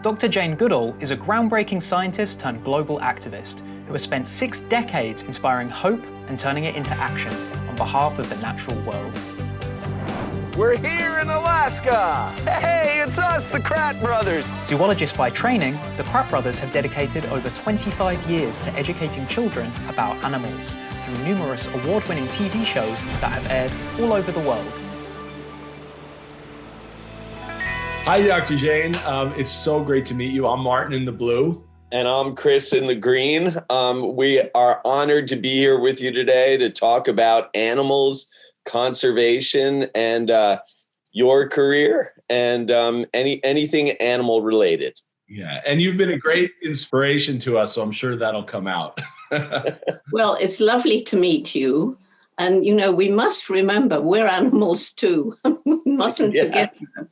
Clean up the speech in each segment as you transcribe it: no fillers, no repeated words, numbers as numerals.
Dr. Jane Goodall is a groundbreaking scientist turned global activist who has spent 6 decades inspiring hope and turning it into action on behalf of the natural world. We're here in Alaska! Hey, it's us, the Kratt brothers! Zoologists by training, the Kratt brothers have dedicated over 25 years to educating children about animals through numerous award-winning TV shows that have aired all over the world. Hi, Dr. Jane. It's so great to meet you. I'm Martin in the blue. And I'm Chris in the green. We are honored to be here with you today to talk about animals, conservation, and your career, and anything animal related. Yeah, and you've been a great inspiration to us, so I'm sure that'll come out. Well, it's lovely to meet you. And, you know, we must remember we're animals too. We mustn't forget that.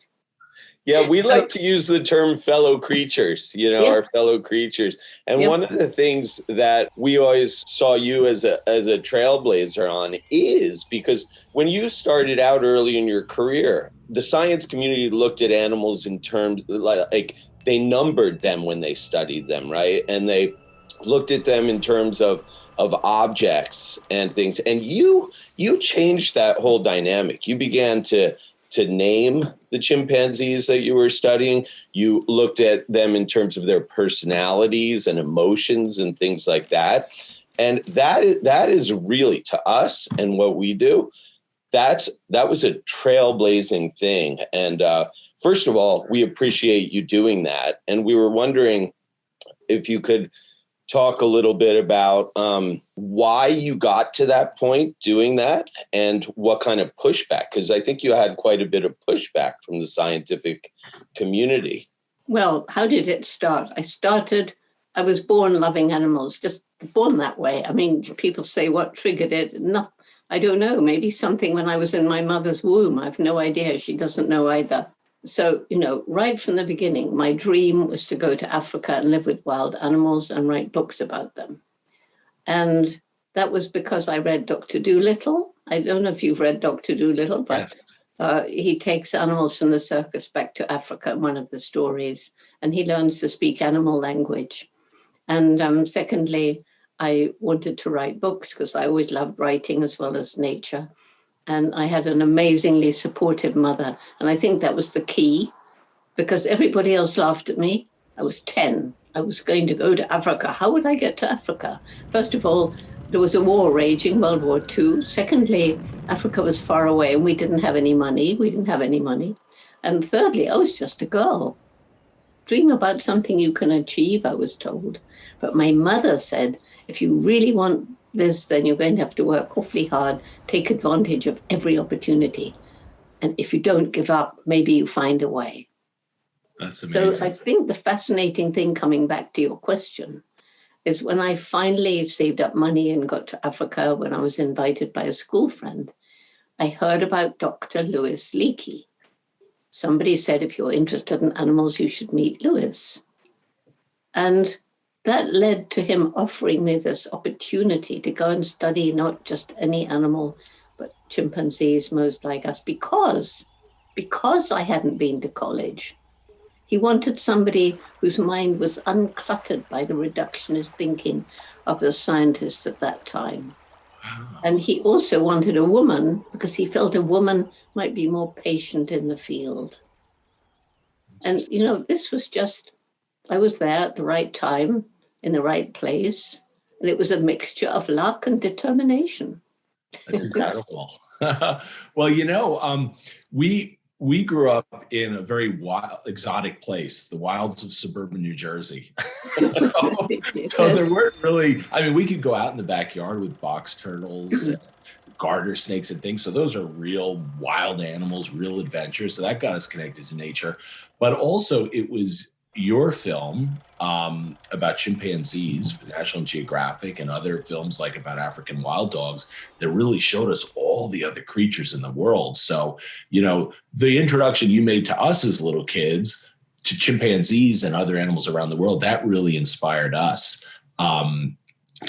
Yeah, we like to use the term fellow creatures, our fellow creatures. And one of the things that we always saw you as a trailblazer on is because when you started out early in your career, the science community looked at animals in terms like they numbered them when they studied them, right? And they looked at them in terms of objects and things. And you changed that whole dynamic. You began to name the chimpanzees that you were studying. You looked at them in terms of their personalities and emotions and things like that. And that is really, to us and what we do, that was a trailblazing thing. And first of all, we appreciate you doing that. And we were wondering if you could talk a little bit about why you got to that point doing that and what kind of pushback, because I think you had quite a bit of pushback from the scientific community. Well, how did it start? I was born loving animals, just born that way. I mean, people say what triggered it. No, I don't know. Maybe something when I was in my mother's womb. I have no idea. She doesn't know either. So, right from the beginning, my dream was to go to Africa and live with wild animals and write books about them. And that was because I read Dr. Dolittle. I don't know if you've read Dr. Dolittle, but he takes animals from the circus back to Africa in one of the stories, and he learns to speak animal language. And secondly, I wanted to write books because I always loved writing as well as nature. And I had an amazingly supportive mother. And I think that was the key because everybody else laughed at me. I was 10. I was going to go to Africa. How would I get to Africa? First of all, there was a war raging, World War II. Secondly, Africa was far away and we didn't have any money. And thirdly, I was just a girl. Dream about something you can achieve, I was told. But my mother said, if you really want this, then you're going to have to work awfully hard, take advantage of every opportunity. And if you don't give up, maybe you find a way. That's amazing. So I think the fascinating thing, coming back to your question, is when I finally saved up money and got to Africa, when I was invited by a school friend, I heard about Dr. Louis Leakey. Somebody said, if you're interested in animals, you should meet Louis. And that led to him offering me this opportunity to go and study not just any animal, but chimpanzees most like us, because I hadn't been to college. He wanted somebody whose mind was uncluttered by the reductionist thinking of the scientists at that time. Wow. And he also wanted a woman because he felt a woman might be more patient in the field. And, this was just, I was there at the right time, in the right place. And it was a mixture of luck and determination. That's incredible. Well, we grew up in a very wild, exotic place, the wilds of suburban New Jersey. so there weren't really, we could go out in the backyard with box turtles, and garter snakes and things. So those are real wild animals, real adventures. So that got us connected to nature. But also it was your film about chimpanzees with National Geographic and other films like about African wild dogs that really showed us all the other creatures in the world. So, the introduction you made to us as little kids to chimpanzees and other animals around the world, that really inspired us to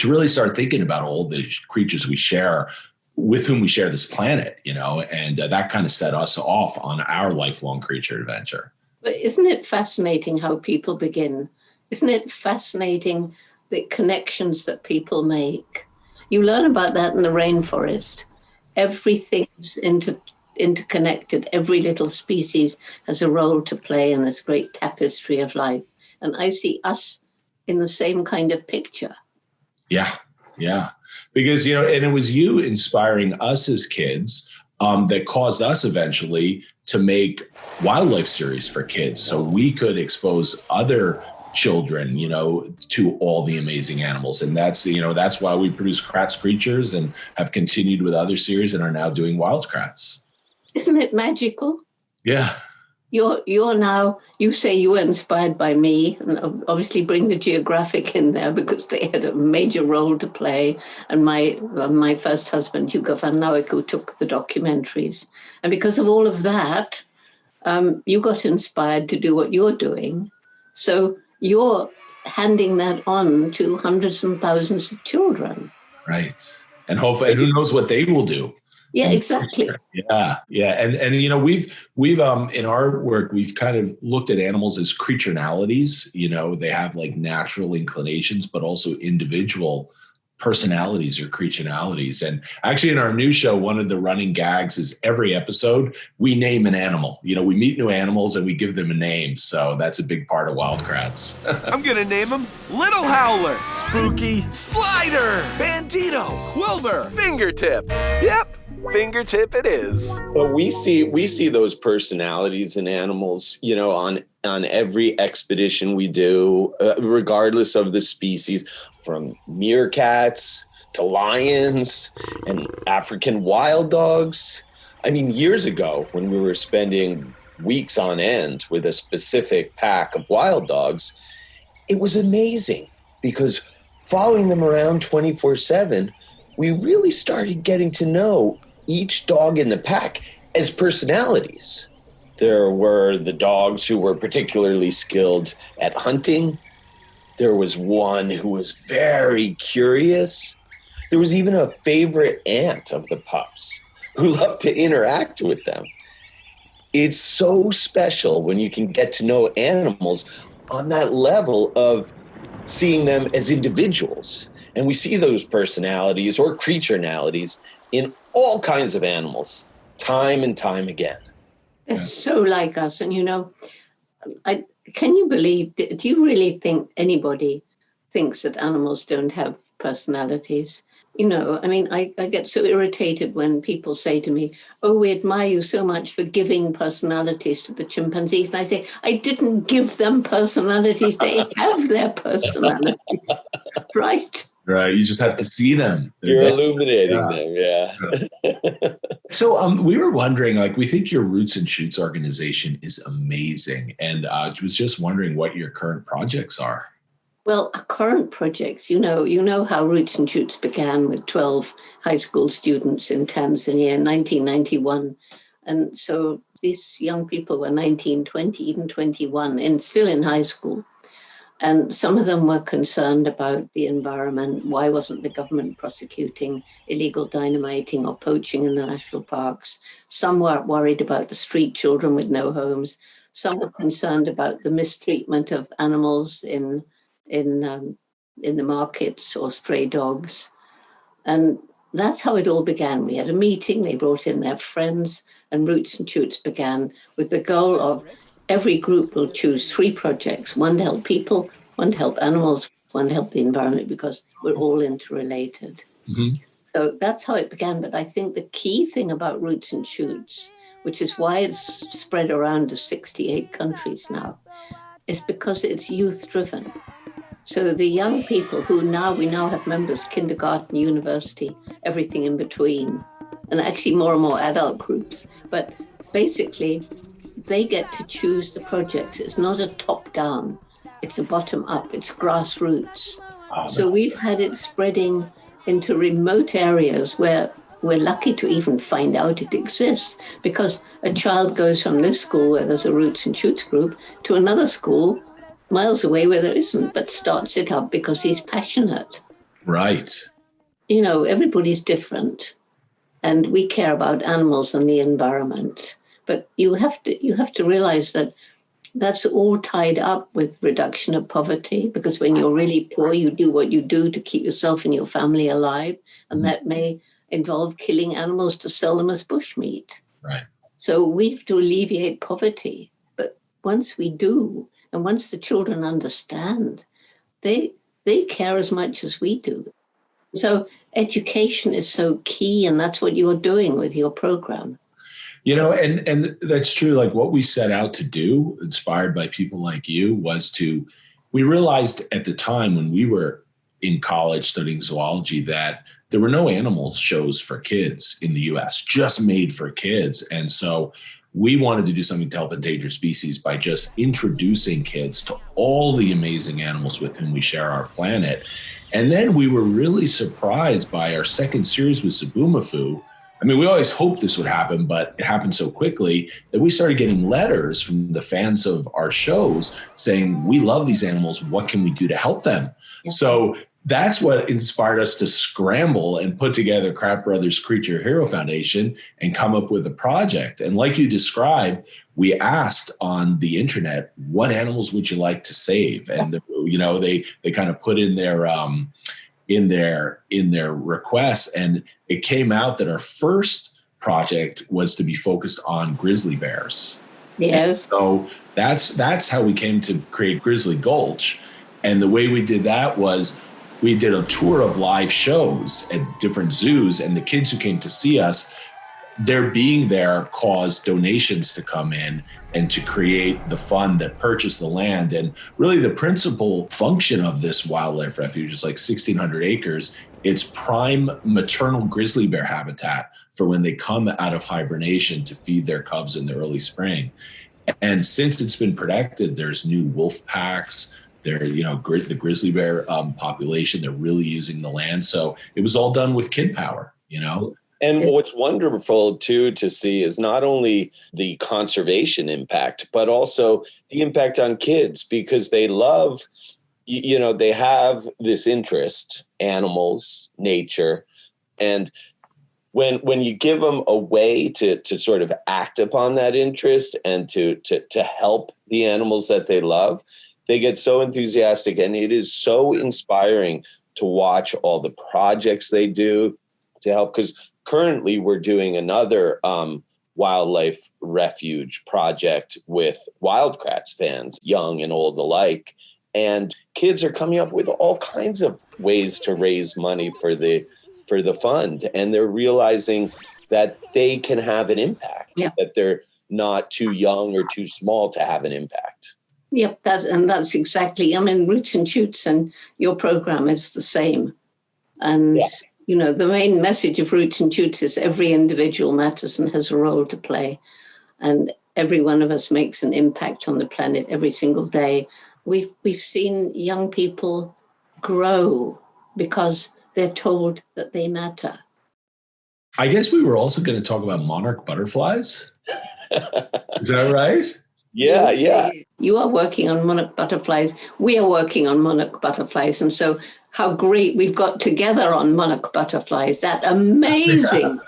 really start thinking about all the creatures we share, with whom we share this planet, and that kind of set us off on our lifelong creature adventure. But isn't it fascinating how people begin? Isn't it fascinating the connections that people make? You learn about that in the rainforest. Everything's interconnected. Every little species has a role to play in this great tapestry of life. And I see us in the same kind of picture. Yeah. Yeah. Because, and it was you inspiring us as kids that caused us eventually to make wildlife series for kids so we could expose other children, to all the amazing animals. And that's why we produce Kratts Creatures and have continued with other series and are now doing Wild Kratts. Isn't it magical? Yeah. You're now, you say you were inspired by me, and obviously bring the geographic in there because they had a major role to play. And my first husband, Hugo van Nauwijk, who took the documentaries. And because of all of that, you got inspired to do what you're doing. So you're handing that on to hundreds and thousands of children. Right. And hopefully, who knows what they will do. Yeah, exactly. Yeah. And we've in our work, we've kind of looked at animals as creaturalities. They have like natural inclinations, but also individual personalities or creaturalities. And actually in our new show, one of the running gags is every episode, we name an animal. We meet new animals and we give them a name. So that's a big part of Wild Kratts. I'm going to name them Little Howler, Spooky, Slider, Bandito, Wilbur, Fingertip. Yep. Fingertip it is. But we see those personalities in animals, on every expedition we do, regardless of the species, from meerkats to lions and African wild dogs. I mean, years ago when we were spending weeks on end with a specific pack of wild dogs, it was amazing because following them around 24/7, we really started getting to know each dog in the pack as personalities. There were the dogs who were particularly skilled at hunting. There was one who was very curious. There was even a favorite aunt of the pups who loved to interact with them. It's so special when you can get to know animals on that level of seeing them as individuals. And we see those personalities or creaturalities in all kinds of animals, time and time again. They're so like us. And, can you believe, do you really think anybody thinks that animals don't have personalities? I get so irritated when people say to me, oh, we admire you so much for giving personalities to the chimpanzees. And I say, I didn't give them personalities. They have their personalities, right? Right. You just have to see them. You're illuminating them. Yeah. So we were wondering, we think your Roots and Shoots organization is amazing. And I was just wondering what your current projects are. Well, our current projects, you know how Roots and Shoots began with 12 high school students in Tanzania in 1991. And so these young people were 19, 20, even 21, and still in high school. And some of them were concerned about the environment. Why wasn't the government prosecuting illegal dynamiting or poaching in the national parks? Some were worried about the street children with no homes. Some were concerned about the mistreatment of animals in the markets or stray dogs. And that's how it all began. We had a meeting, they brought in their friends, and Roots and Shoots began with the goal of every group will choose 3 projects, one to help people, one to help animals, one to help the environment, because we're all interrelated. Mm-hmm. So that's how it began. But I think the key thing about Roots and Shoots, which is why it's spread around to 68 countries now, is because it's youth-driven. So the young people we now have members, kindergarten, university, everything in between, and actually more and more adult groups. But basically, they get to choose the projects. It's not a top-down, it's a bottom-up, it's grassroots. So we've had it spreading into remote areas where we're lucky to even find out it exists, because a child goes from this school where there's a Roots and Shoots group to another school miles away where there isn't, but starts it up because he's passionate. Right. Everybody's different, and we care about animals and the environment. But you have to realize that that's all tied up with reduction of poverty, because when you're really poor, you do what you do to keep yourself and your family alive. And that may involve killing animals to sell them as bushmeat. Right. So we have to alleviate poverty. But once we do, and once the children understand, they care as much as we do. So education is so key, and that's what you're doing with your program. You know, and that's true. Like what we set out to do, inspired by people like you, we realized at the time when we were in college studying zoology that there were no animal shows for kids in the US, just made for kids. And so we wanted to do something to help endangered species by just introducing kids to all the amazing animals with whom we share our planet. And then we were really surprised by our second series with Sabumafu. I mean, we always hoped this would happen, but it happened so quickly that we started getting letters from the fans of our shows saying, we love these animals. What can we do to help them? Yeah. So that's what inspired us to scramble and put together Kratt Brothers Creature Hero Foundation and come up with a project. And like you described, we asked on the internet, what animals would you like to save? And you know, they kind of put in their requests, and it came out that our first project was to be focused on grizzly bears. Yes. And so that's how we came to create Grizzly Gulch. And the way we did that was we did a tour of live shows at different zoos, and the kids who came to see us, their being there caused donations to come in and to create the fund that purchased the land. And really the principal function of this wildlife refuge is like 1,600 acres. It's prime maternal grizzly bear habitat for when they come out of hibernation to feed their cubs in the early spring. And since it's been protected, there's new wolf packs. They're, you know, the grizzly bear population, they're really using the land. So it was all done with kid power, you know? And what's wonderful, too, to see is not only the conservation impact, but also the impact on kids, because they love, you know, they have this interest, animals, nature. And when you give them a way to sort of act upon that interest and to help the animals that they love, they get so enthusiastic. And it is so inspiring to watch all the projects they do to help, because currently we're doing another wildlife refuge project with Wild Kratts fans, young and old alike. And kids are coming up with all kinds of ways to raise money for the fund. And they're realizing that they can have an impact, that they're not too young or too small to have an impact. Yep, that's exactly, I mean, Roots and Shoots and your program is the same. And you know, the main message of Roots and Shoots is every individual matters and has a role to play. And every one of us makes an impact on the planet every single day. We've seen young people grow because they're told that they matter. I guess we were also going to talk about Monarch Butterflies. Is that right? Yeah. You are working on Monarch Butterflies. We are working on Monarch Butterflies. And so how great we've got together on Monarch Butterflies, that amazing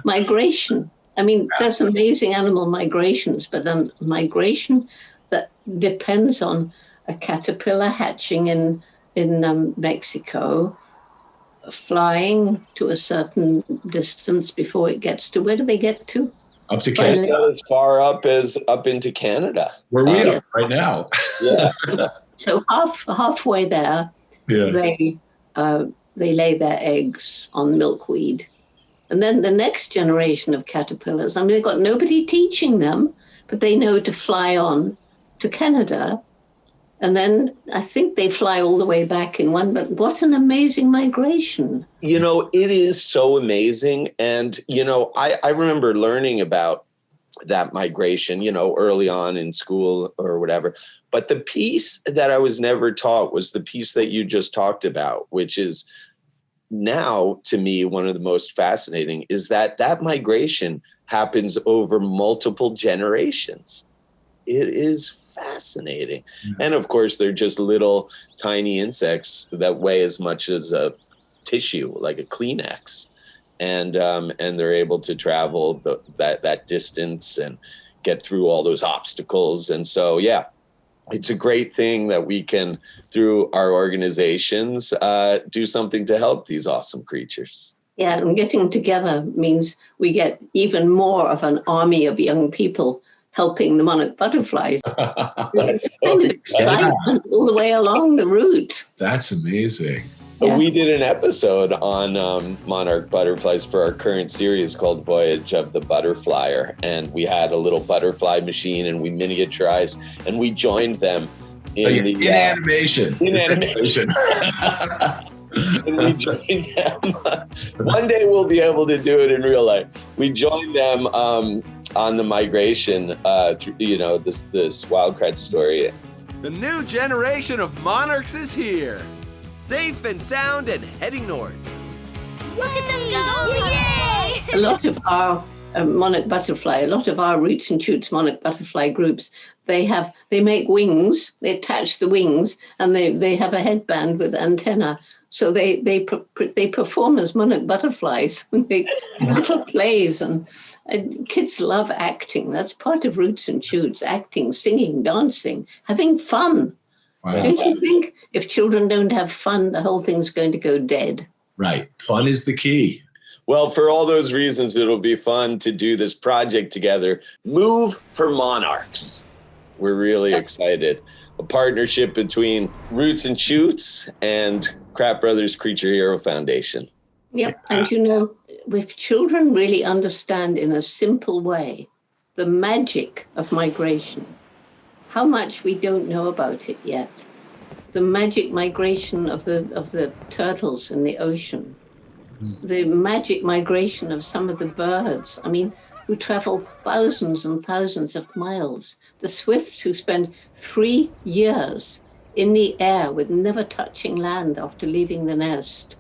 migration. I mean, there's amazing animal migrations, but a migration that depends on a caterpillar hatching in Mexico, flying to a certain distance before it gets to, where do they get to? Up to Canada. As far up as up into Canada. Where we are right now. Yeah. So halfway there, they lay their eggs on milkweed. And then the next generation of caterpillars, I mean, they've got nobody teaching them, but they know to fly on to Canada. And then I think they fly all the way back in one, but what an amazing migration. You know, it is so amazing. And, you know, I remember learning about that migration, you know, early on in school or whatever. But the piece that I was never taught was the piece that you just talked about, which is now, to me, one of the most fascinating is that migration happens over multiple generations. It is fascinating. Mm-hmm. And of course, they're just little tiny insects that weigh as much as a tissue, like a Kleenex. And they're able to travel that distance. And, get through all those obstacles. And so, yeah, it's a great thing that we can, through our organizations, do something to help these awesome creatures. Yeah, and getting together means we get even more of an army of young people helping the monarch butterflies. It's kind of excitement all the way along the route. That's amazing. Yeah. We did an episode on monarch butterflies for our current series called Voyage of the Butterflyer. And we had a little butterfly machine and we miniaturized and we joined them in animation. In animation. And we joined them. One day we'll be able to do it in real life. We joined them on the migration through, this wild Kratts story. The new generation of monarchs is here. Safe and sound and heading north. Look at them go! Yay! A lot of our monarch butterfly, a lot of our Roots and Shoots monarch butterfly groups, they make wings, they attach the wings, and they have a headband with antenna. So they perform as monarch butterflies. They little plays, and kids love acting. That's part of Roots and Shoots: acting, singing, dancing, having fun. Wow. Don't you think if children don't have fun, the whole thing's going to go dead? Right. Fun is the key. Well, for all those reasons, it'll be fun to do this project together. Move for Monarchs. We're really excited. A partnership between Roots and Shoots and Kratt Brothers Creature Hero Foundation. Yep. And if children really understand in a simple way the magic of migration, how much we don't know about it yet. The magic migration of the turtles in the ocean. The magic migration of some of the birds. I mean, who travel thousands and thousands of miles. The swifts who spend 3 years in the air with never touching land after leaving the nest.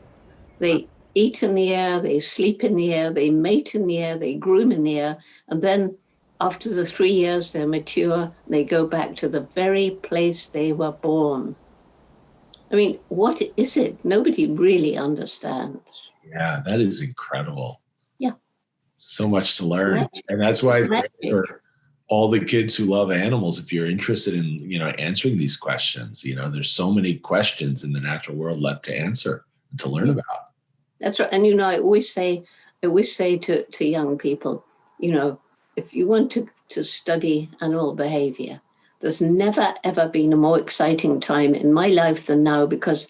They eat in the air, they sleep in the air, they mate in the air, they groom in the air, and then after the 3 years, they're mature, they go back to the very place they were born. I mean, what is it? Nobody really understands. Yeah, that is incredible. Yeah. So much to learn. And that's why for all the kids who love animals, if you're interested in, answering these questions, there's so many questions in the natural world left to answer and to learn about. That's right. And, I always say to young people, if you want to study animal behavior, there's never, ever been a more exciting time in my life than now, because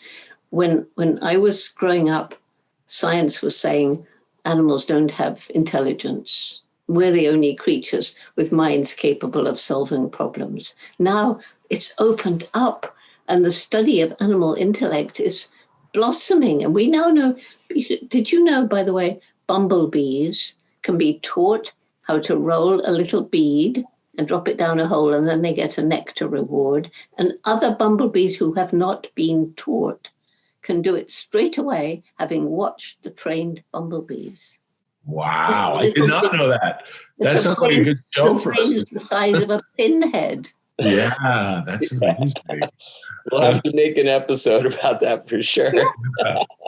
when I was growing up, science was saying animals don't have intelligence. We're the only creatures with minds capable of solving problems. Now it's opened up, and the study of animal intellect is blossoming. And we now know, did you know, by the way, bumblebees can be taught how to roll a little bead and drop it down a hole, and then they get a nectar reward. And other bumblebees who have not been taught can do it straight away, having watched the trained bumblebees. Wow, I did not know that. That sounds like a good show for us. The size of a pinhead. Yeah, that's amazing. We'll have to make an episode about that for sure.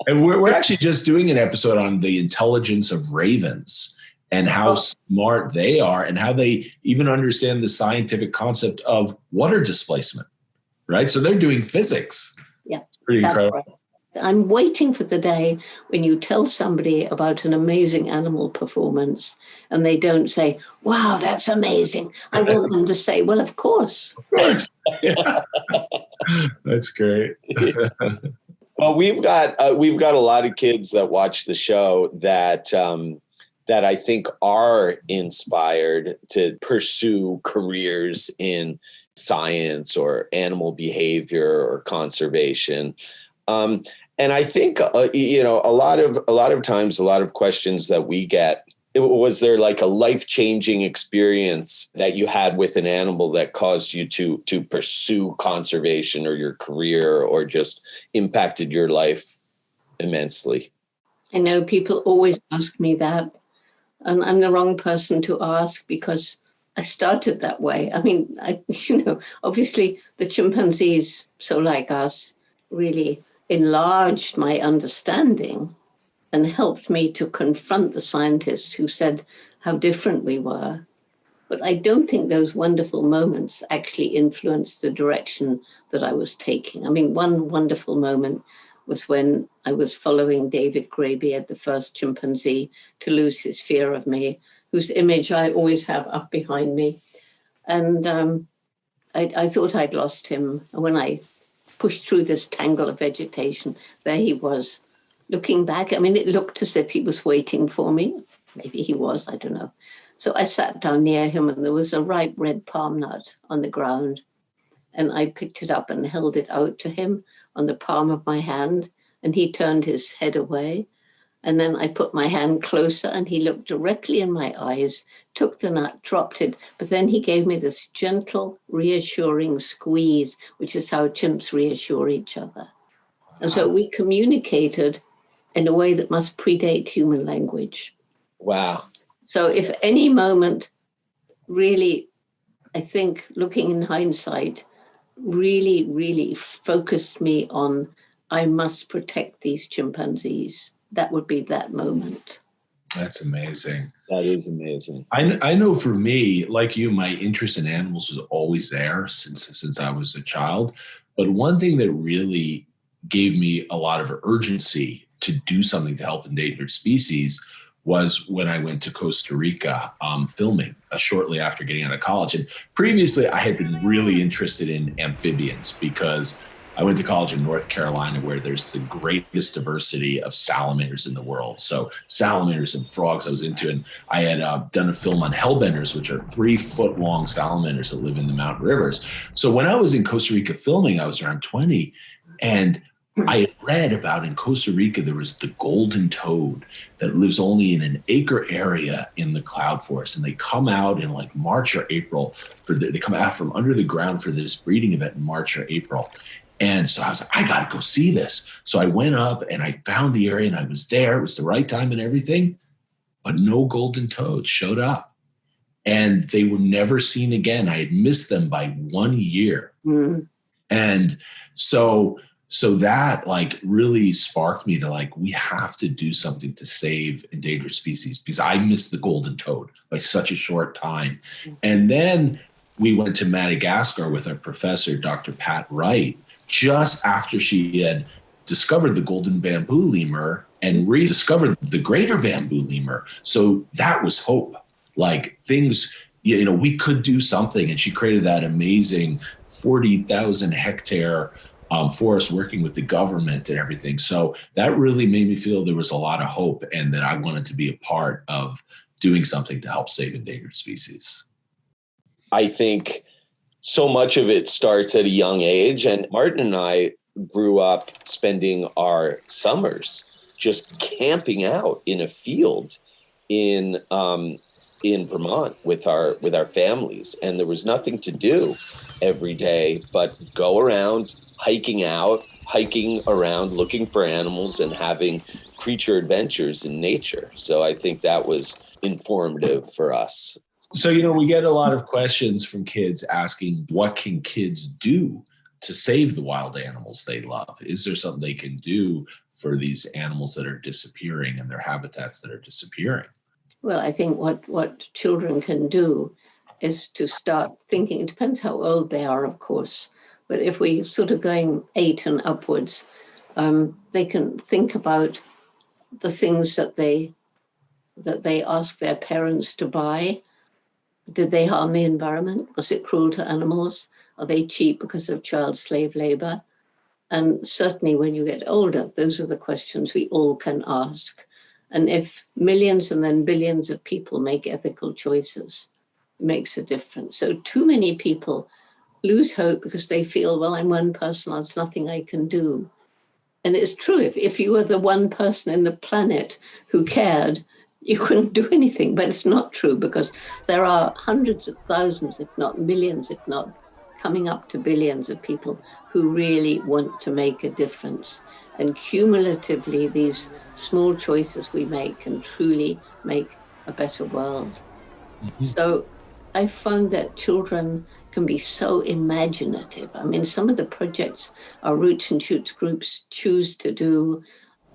And we're actually just doing an episode on the intelligence of ravens and how smart they are and how they even understand the scientific concept of water displacement, right? So they're doing physics. Yeah. Pretty incredible. Right. I'm waiting for the day when you tell somebody about an amazing animal performance and they don't say, wow, that's amazing. I want them to say, well, of course. Of course. Yeah. That's great. Well, we've got a lot of kids that watch the show that I think are inspired to pursue careers in science or animal behavior or conservation. And I think, a lot of times, a lot of questions that we get, was there like a life-changing experience that you had with an animal that caused you to pursue conservation or your career, or just impacted your life immensely? I know people always ask me that, and I'm the wrong person to ask because I started that way. I mean, obviously the chimpanzees, so like us, really enlarged my understanding and helped me to confront the scientists who said how different we were. But I don't think those wonderful moments actually influenced the direction that I was taking. I mean, one wonderful moment was when I was following David Graybeard, the first chimpanzee to lose his fear of me, whose image I always have up behind me. And I thought I'd lost him. And when I pushed through this tangle of vegetation, there he was, looking back. I mean, it looked as if he was waiting for me. Maybe he was, I don't know. So I sat down near him, and there was a ripe red palm nut on the ground. And I picked it up and held it out to him on the palm of my hand, and he turned his head away. And then I put my hand closer, and he looked directly in my eyes, took the nut, dropped it, but then he gave me this gentle, reassuring squeeze, which is how chimps reassure each other. And so we communicated in a way that must predate human language. Wow. So if any moment really, I think, looking in hindsight, really, really focused me on, I must protect these chimpanzees, that would be that moment. That's amazing. That is amazing. I know for me, like you, my interest in animals was always there since I was a child. But one thing that really gave me a lot of urgency to do something to help endangered species was when I went to Costa Rica filming shortly after getting out of college. And previously, I had been really interested in amphibians because I went to college in North Carolina, where there's the greatest diversity of salamanders in the world. So salamanders and frogs I was into. And I had done a film on hellbenders, which are 3-foot-long salamanders that live in the mountain rivers. So when I was in Costa Rica filming, I was around 20. And I had read about in Costa Rica, there was the golden toad that lives only in an acre area in the cloud forest. And they come out in like March or April. They come out from under the ground for this breeding event in March or April. And so I was like, I got to go see this. So I went up and I found the area and I was there. It was the right time and everything, but no golden toads showed up. And they were never seen again. I had missed them by 1 year. Mm-hmm. And so that like really sparked me to like, we have to do something to save endangered species, because I missed the golden toad by such a short time. And then we went to Madagascar with our professor, Dr. Pat Wright, just after she had discovered the golden bamboo lemur and rediscovered the greater bamboo lemur. So that was hope. Like things, we could do something. And she created that amazing 40,000 hectare forest working with the government and everything. So that really made me feel there was a lot of hope and that I wanted to be a part of doing something to help save endangered species. I think so much of it starts at a young age. And Martin and I grew up spending our summers just camping out in a field in Vermont with our families. And there was nothing to do every day but go around, hiking around, looking for animals and having creature adventures in nature. So I think that was informative for us. So, we get a lot of questions from kids asking, what can kids do to save the wild animals they love? Is there something they can do for these animals that are disappearing and their habitats that are disappearing? Well, I think what children can do is to start thinking. It depends how old they are, of course. But if we sort of going 8 and upwards, they can think about the things that they ask their parents to buy. Did they harm the environment? Was it cruel to animals? Are they cheap because of child slave labor? And certainly when you get older, those are the questions we all can ask. And if millions and then billions of people make ethical choices, it makes a difference. So too many people lose hope because they feel, well, I'm one person, there's nothing I can do. And it's true, if you were the one person in the planet who cared, you couldn't do anything. But it's not true, because there are hundreds of thousands, if not millions, if not coming up to billions of people who really want to make a difference. And cumulatively, these small choices we make can truly make a better world. Mm-hmm. So I found that children can be so imaginative. I mean, some of the projects our Roots and Shoots groups choose to do,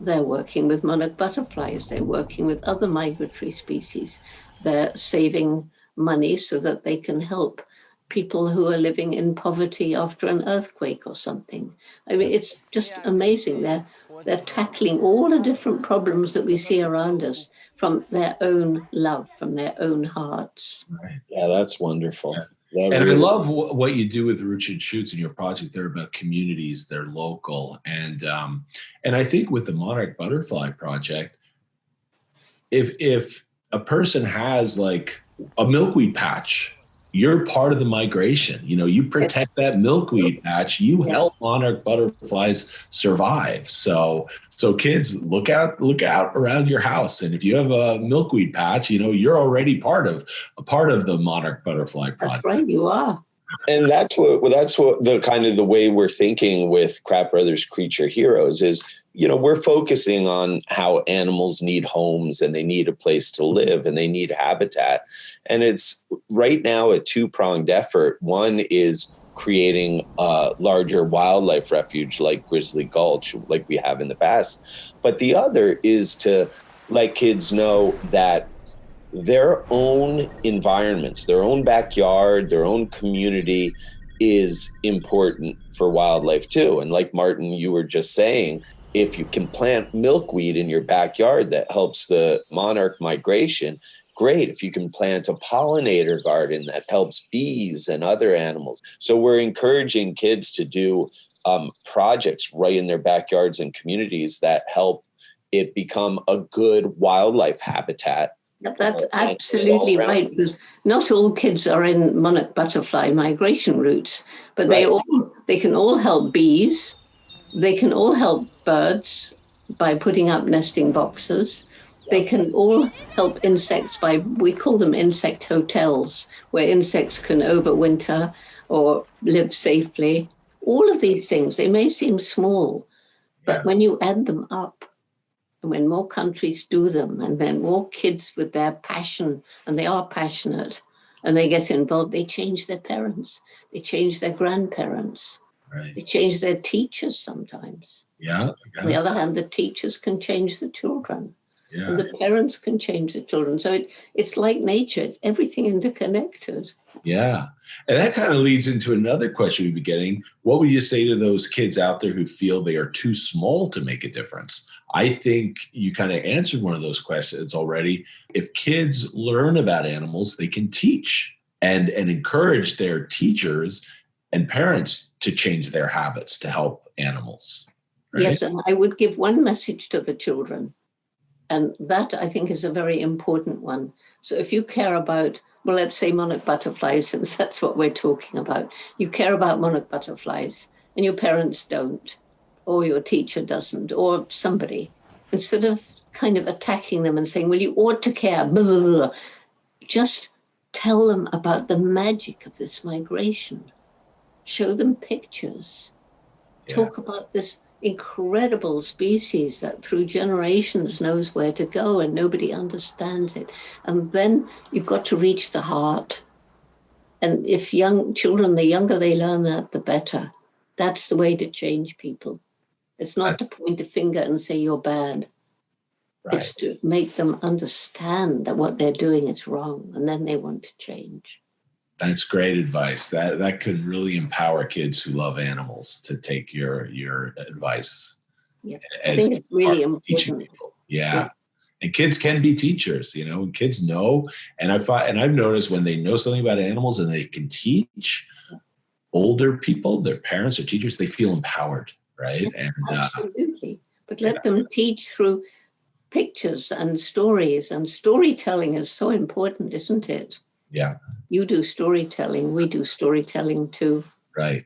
they're working with monarch butterflies, they're working with other migratory species, they're saving money so that they can help people who are living in poverty after an earthquake or something. I mean, it's just amazing. They're tackling all the different problems that we see around us from their own love, from their own hearts. Right. Yeah, that's wonderful. Yeah. And I love what you do with Roots and Shoots in your project. They're about communities, they're local. And I think with the Monarch Butterfly Project, if a person has like a milkweed patch, you're part of the migration. You know, you protect that milkweed patch, you help Monarch butterflies survive. So kids, look out around your house. And if you have a milkweed patch, you know, you're already part of the Monarch Butterfly Project. That's right, you are. And that's what the kind of the way we're thinking with Kratt Brothers Creature Heroes is, you know, we're focusing on how animals need homes and they need a place to live and they need habitat. And it's right now a two-pronged effort. One is creating a larger wildlife refuge like Grizzly Gulch, like we have in the past. But the other is to let kids know that their own environments, their own backyard, their own community is important for wildlife too. And like Martin, you were just saying, if you can plant milkweed in your backyard that helps the monarch migration, great. If you can plant a pollinator garden that helps bees and other animals. So we're encouraging kids to do projects right in their backyards and communities that help it become a good wildlife habitat. That's absolutely right, because not all kids are in monarch butterfly migration routes, but they can all help bees. They can all help birds by putting up nesting boxes. They can all help insects by, we call them insect hotels, where insects can overwinter or live safely. All of these things, they may seem small, but when you add them up, and when more countries do them, and then more kids with their passion, and they are passionate, and they get involved, they change their parents, they change their grandparents, they change their teachers sometimes. On the other hand, the teachers can change the children, and the parents can change the children. So it's like nature, it's everything interconnected. Yeah. And that kind of leads into another question we've been getting. What would you say to those kids out there who feel they are too small to make a difference? I think you kind of answered one of those questions already. If kids learn about animals, they can teach and encourage their teachers and parents to change their habits to help animals. Right? Yes, and I would give one message to the children. And that, I think, is a very important one. So if you care about, well, let's say monarch butterflies, since that's what we're talking about. You care about monarch butterflies and your parents don't, or your teacher doesn't, or somebody. Instead of kind of attacking them and saying, well, you ought to care, blah, blah, blah, just tell them about the magic of this migration. Show them pictures. Talk about this incredible species that through generations knows where to go and nobody understands it. And then you've got to reach the heart. And if young children, the younger they learn that, the better. That's the way to change people. It's not to point a finger and say you're bad. It's to make them understand that what they're doing is wrong, and then they want to change. That's great advice. That could really empower kids who love animals to take your advice. Yeah, I think it's really important. Yeah. And kids can be teachers, you know, and kids know. And I've noticed when they know something about animals and they can teach older people, their parents or teachers, they feel empowered, right? And absolutely. But let them teach through pictures and stories. And storytelling is so important, isn't it? Yeah. You do storytelling. We do storytelling too. Right.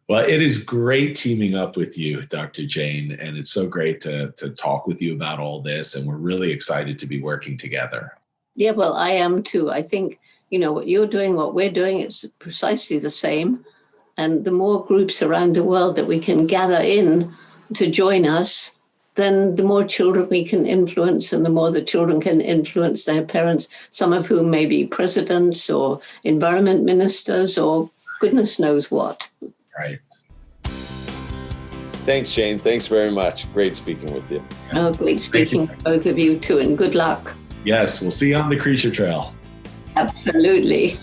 Well, it is great teaming up with you, Dr. Jane, and it's so great to talk with you about all this, and we're really excited to be working together. Yeah, well, I am too. I think, you know, what you're doing, what we're doing, it's precisely the same. And the more groups around the world that we can gather in to join us, then the more children we can influence and the more the children can influence their parents, some of whom may be presidents or environment ministers or goodness knows what. Right. Thanks, Jane. Thanks very much. Great speaking with you. Oh, great speaking to both of you too, and good luck. Yes, we'll see you on the Creature Trail. Absolutely.